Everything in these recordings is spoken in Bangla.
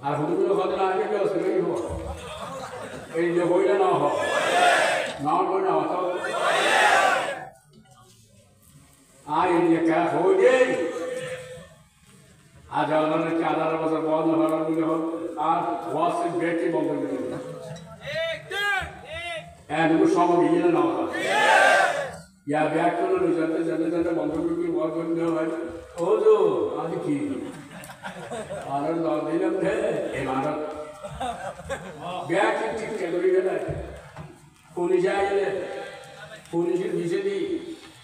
আর হুজুর কথা না আগে কেউ শুনেই হো এই যে বইটা না হোক না বই না হতো আর এই যে কা হয়ে যাই আজ আমাদের 4 বছর বন্ধ হলো আর ওয়াশ বেটি বন্ধ করে দিল এগুলো সব গিয়ে না হতো ইয়া ব্যাকরণ জানতে জানতে জানতে বন্ধ করে দিয়ে ওয়াশ করে দেওয়া হয় ও যো আজ কি আর দিলাম হে ইমারত ব্যাক ঠিক করে গেলে পুলিশ আইলে পুলিশের ভিসে দি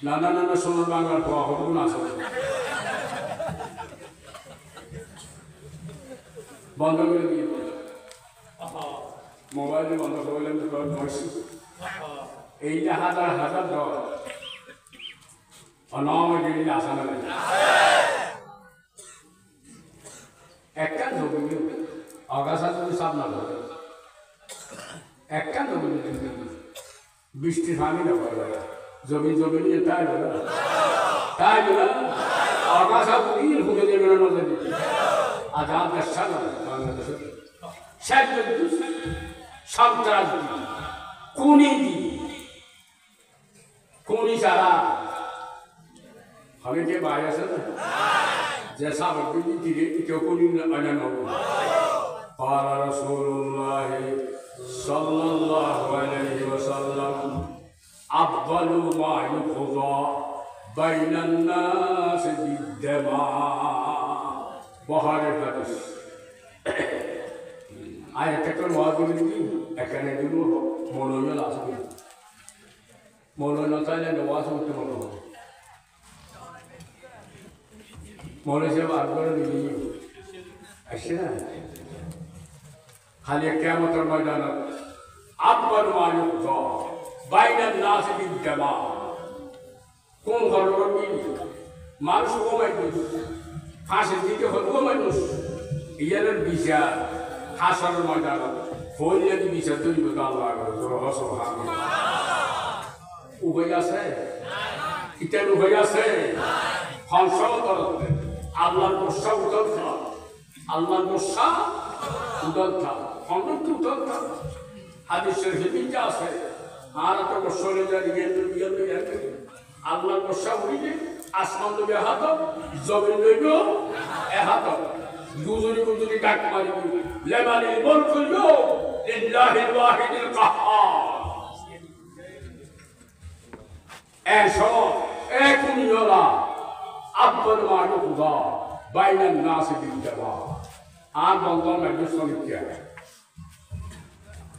নানা নানা সোনার বাংলার হরগুন আছে বন্ধ করে দিয়ে মোবাইলে বন্ধ করলেন এইটা হাজার হাজার ডলার অনাময় আসানা একটা জমি আগাছা যদি সাপ না ধরে একটা জমি বৃষ্টির পানি না পড়ে জমি জমি নিয়ে তাই বলে আগাছা পুরীর হুকে দেবে না নজর দিতে আজাদ দেশা বাংলাদেশে সন্ত্রাস কোনি ছাড়া হবে কে বাইরে আছে না जैसा बकरी धीरे क्यों को नहीं अनन हो पारा रसूलुल्लाह सल्लल्लाहु अलैहि वसल्लम अफ़्ज़लु मा युक़ज़ा बैनन नास बिद्दमा बुखारी हदीस आयत को वाजिब नहीं এখানে দিলো মনোনয়ন আসবে মনোনয়ন চাইলে নওয়াজ উঠতে মনে হবে মনে যাব আরবার নিয়ে আসে না খালি কিয়ামতের ময়দানে আকবার মালিক দ বাইনান নাস বিদ্দামা কোন ঘটনা কি মানুষ কমাই ফাঁসি দিতে হলো মানুষ ইয়ার বিচার হাসরের ময়দানে ফোনের বিচার তৈরি করতে আল্লাহ সুবহানাল্লাহ উভয় আছে কিতাব উভয় আছে ফলসফত আল্লাহর গোসা উদল খা আল্লাহর গোসা উদল খা অনন্ত উদল খা হাদিসের হিদিজা আছে আর তো গোসলে জানি গেল আল্লাহর গোসা উড়িয়ে আসমান তো বেহাত জমিন লইল এহাত গুজুরি গুজুরি ডাক মারি লেমানি বল করিও লিল্লাহিল ওয়াহিদিল কাহ্হার এসো একুনিওলা अब्बल मानो खुदा बाइनन नास बिद्दमा आन बंदों में दुश्मनी क्या है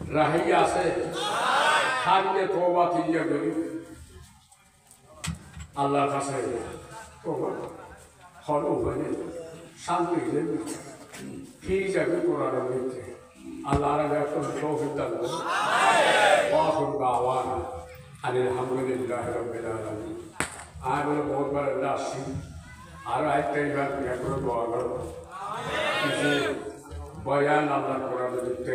रहिया से खाने तौबा कीजिए गरीब अल्लाह का से तौबा हलो बने शांति ले फिर जब कुरान में थे अल्लाह ने आपको तौफीक दा वाखुर दावाना अल्हम्दुलिल्लाहि रब्बिल आलमीन आज बोले बहुत बड़ा राशि আর একটা এবার করে দোয়া করো কিছু বয়ান আল্লাহ কোরআনে দিতে